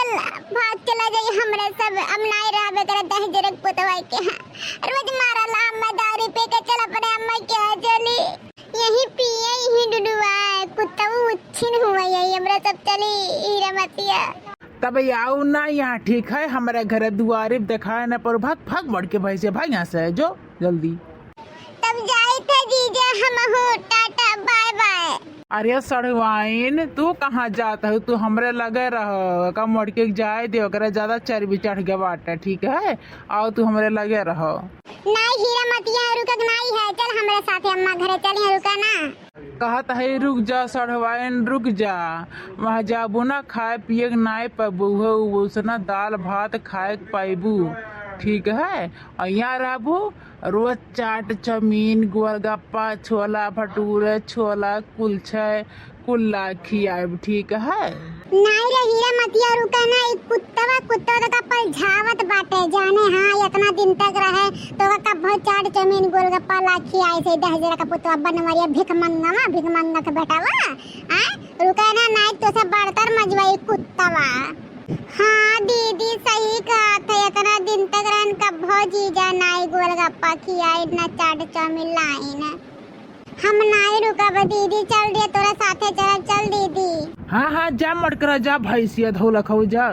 चल भाग चला जाई हमरे सब अब नाई रहबे करे दहजरक पुतवाई के रोज मारला अम्मा दारू पे के चल अपने अम्मा के चली यही पिए यही डुडुआ कुत्ता उच्छिन हुआ यही हमरा सब चली हीरा मतिया तब आओ ना यहाँ ठीक है हमारे घर दुआरे दिखाए न पर भाग भाग बढ़ के भैसे भाग यहाँ से जो जल्दी तब जाए थे जीजा हम हो टाटा बाय बाय। अरे सड़वाइन तू कहाँ जाता है तू हमरे लगे रहो कम मोड़ के जाए दे ओकरा ज्यादा चर्बी चढ़ गया बाटे ठीक है आओ तू हमरे लगे रहो नहीं हीरा मतिया रुकक नहीं है चल हमारे साथे अम्मा घरे चली रुका ना कहत है रुक जा सड़वाइन रुक जा वहाँ जाबू ना खाए पिए नाई पबू उसना दाल भात खाए पाबू ठीक है और यहाँ रहबू रोज चाट चमीन गोलगप्पा छोला भटूरे छोला कुलछे कुल्ला खियाब ठीक है नहीं रे हीरा मतिया रुका ना एक कुत्ता का पल झावत बाटे जाने हाँ इतना दिन तक रहे तो का बहुत चाट चमीन गोलगप्पा लाखी आए से दहजरा का पुतवा बनवरिया भिख मंगा के बेटावा हां रुका ना नहीं तो सब बढ़तर मजवाई कुत्तावा। हाँ दीदी सही कहा था इतना दिन तक रहन का भौजी जा नाई गोलगप्पा खियाई ना चाट चमीन लाई ना हम नाई रुका दीदी चल दिया तोरा साथे चल दीदी। हाँ जा मटकरा जा भैंसिया धो लखो जा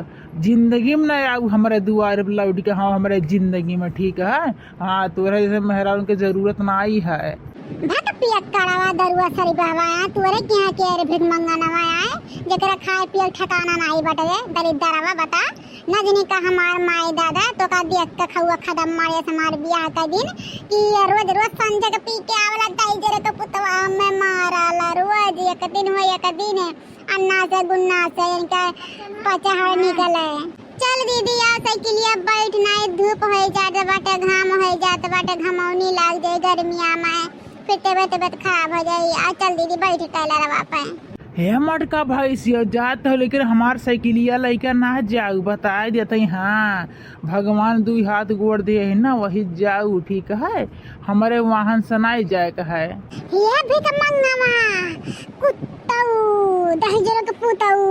जिंदगी में ना आऊ हमारे दुआर लौट के हाँ हमारे जिंदगी में ठीक है हाँ तोरा जैसे मेहरान की जरूरत ना आई है भट पिया करावा दरुआ सरी बाबा तोरे क्या के रे भिख मंगा नवा आए जेकरा खाए पिए ठिकाना नहीं बटे दरिद्रवा बता न जनी का हमार माई दादा तो का देख के खौआ खदम मारे हमार बियाह का दिन कि रोज संजय के पी के आवला दाई जरे के पुतवा में माराला रोज एक दिन अन्ना से गुन्ना से इनका पचहड़ निकले चल दीदी आ साइकिलिया बैठ नाई धूप हो जात बाटे घाम हो जात बाटे घमौनी लाग जाए गर्मिया में फिर तबियत खराब हो जाए आ चल दीदी बैठ टहला रवा पे हे मटका भैंसिया जात हो लेकिन हमार साइकिलिया लइका ना जाऊ बताए देते हाँ भगवान दू हाथ गोड़ दे है ना वही जाऊ ठीक है हमारे वाहन से नहीं जाए का है ये भी तो मंगवा कुत्ताऊ दहजर के पुताऊ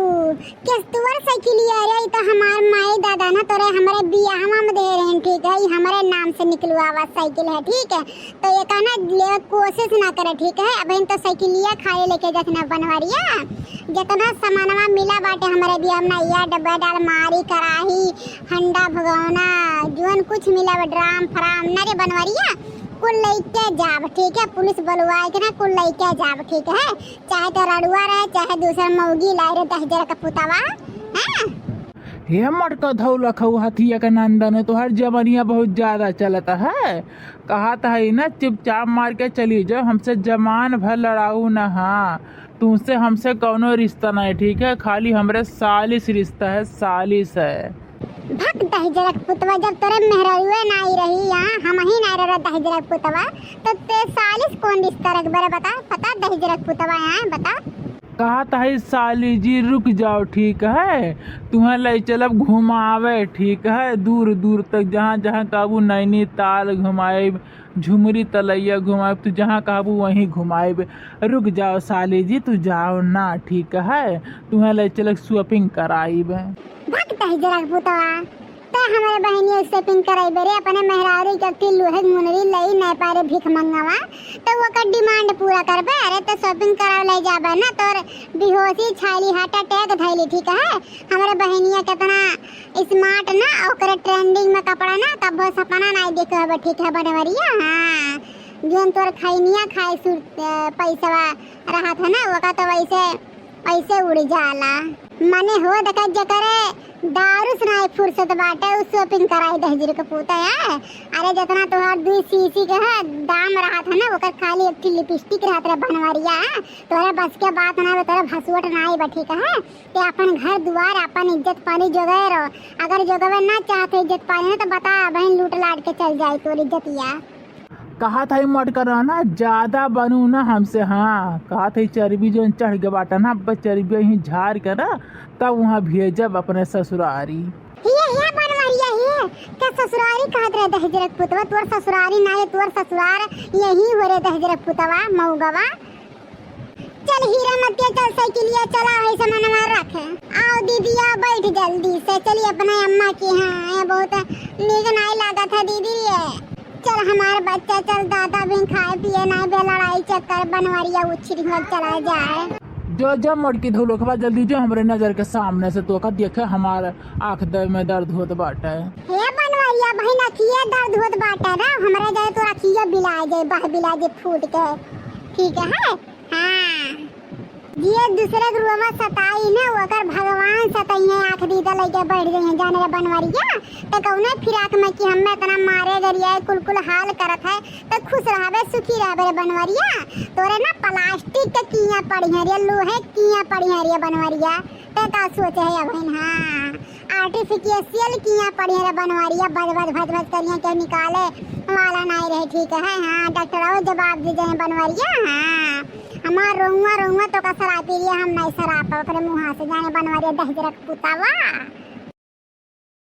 किस तुवर साइकिलिया रे तो हमार माई दादा ना तोरे हमारे बियाहवा में दे रहे हैं ठीक है हमारे नाम से निकलवावा साइकिल है ठीक है तो ये कहना ले कोशिश ना करे ठीक है अब इन तो साइकिलिया खाए लेके जातना बनवारिया जितना सामानवा मिला बाटे हमारे बियाह में या डब्बा डाल मारी कराही हंडा भगौना जोन कुछ मिला ड्राम फराम ना रे बनवारिया कुल लेके जाब ठीक है पुलिस बुलवाए के ना कुल लेके जाब ठीक है चाहे तो रड़ुआ रहे चाहे दूसरा मौगी लाए रे दहजर का पुतावा हैं हे मटका धो लखो हथिया का नंदन तो हर जमनिया बहुत ज्यादा चलता है कहा था ना चुपचाप मार के चली जाओ हमसे जमान भर लड़ाऊ ना हाँ तुमसे हमसे कौनो रिश्ता नहीं ठीक है खाली हमरे सालिस रिश्ता है सालिस है भक्त दहजरक पुतवा जब तोरे मेहरारुए नाई रही यहाँ हम ही नाई रहा दहजरक पुतवा तो ते सालिस कौन रिश्ता रख बरे बता पता दहजरक पुतवा यहाँ बता कहा था साली जी रुक जाओ ठीक है तुम्हें ले चलब घुमावे ठीक है दूर दूर तक जहाँ जहाँ काबू नैनीताल घुमाए झुमरी तलैया घुमाए तू जहाँ काबू वहीं घुमाए रुक जाओ साली जी तू जाओ ना ठीक है तुम्हें ले चल शॉपिंग कराइब भक्त दहजरक पुतवा तो हमारे बहनियों शॉपिंग कराइबे रे अपने मेहरारू के लोहे मुनरी लई नहीं पारे भीख मंगवा तो वो का डिमांड पूरा करबे अरे तो शॉपिंग कराव ले जाबे ना तोर बेहोशी छाली हार्ट अटैक धइली ठीक है हमारे बहनिया कितना स्मार्ट ना ओकरे ट्रेंडिंग में कपड़ा ना तब सपना नहीं देखबे ठीक है बनवरिया हां जोन तोर खैनिया खाए पैसा रहा था ना वो का तो वैसे उड़ जाला मने हो देखा जकरे दारू सुनाए फुर्सत बाटे उस शॉपिंग कराई दहजर के पूता है अरे जितना तोहार 2 सीसी के है दाम रहा था ना ओकर खाली एक लिपस्टिक रहत रे बनवरिया तोरे बस के बात ना तोरे भसुट ना आई ठीक है ते अपन घर द्वार अपन इज्जत पानी जोगाए रहो अगर जोगावे ना चाहते इज्जत पानी ना तो बता बहन लूट लाट के चल जाए तोरी इज्जतिया कहा था मट कर ना ज्यादा बनू ना हमसे हाँ कहा था चर्बी जो चढ़ गया बाटा ना बस चर्बी यहीं झाड़ कर ना तब वहाँ भेजब अपने ससुरारी ये बनवरिया ये क्या ससुरारी कहत रे दहजरक पुतवा तोर ससुरारी ना है तोर ससुरार यही हो रे दहजरक पुतवा मऊगवा चल हीरा मतिया चल साइकिलिया चला है सामान रखे आओ दीदी आ बैठ बैठ जल्दी से, चलिए अपने अम्मा की यहाँ। ये बहुत नीक नहीं लगा था दीदी ये। चल हमारे बच्चा, चल दादा भी खाए पिए नहीं बे, लड़ाई चक्कर बनवरिया उछरी हो चला जाए। जो जब मटकी धोलो के बाद जल्दी जो हमरे नजर के सामने से तो का देखे हमारे आँख में दर्द होत बाटे। हे बनवरिया भाई ना किए दर्द होत बाटे ना, हमरे जाए तो रखिए बिलाए जाए, बाह बिलाए जाए फूट के, ठीक है। हाँ ये दूसरे गुरुआ सताई ना ओकर भगवान सताइए, आँख दीदा लगे बैठ गए हैं जाने रे बनवरिया। तो कौने फिराक में कि हमें इतना मारे गरिया कुल हाल करत है, तो खुश रहबे सुखी रहबे रे बनवरिया। तोरे ना प्लास्टिक के किया पड़ी है रे, लोहे किया पड़ी है रे बनवरिया। तो का सोचे है बहन, हाँ आर्टिफिशियल किया पड़ी है रे बनवरिया, भज करिए के निकाले वाला नहीं रहे, ठीक है। हाँ डॉक्टर जवाब दीजिए बनवरिया। हाँ हमार रोंगवा तो का सरापी हम नहीं सराप अपने मुँह से जाने बनवरिया दह रख पुतावा।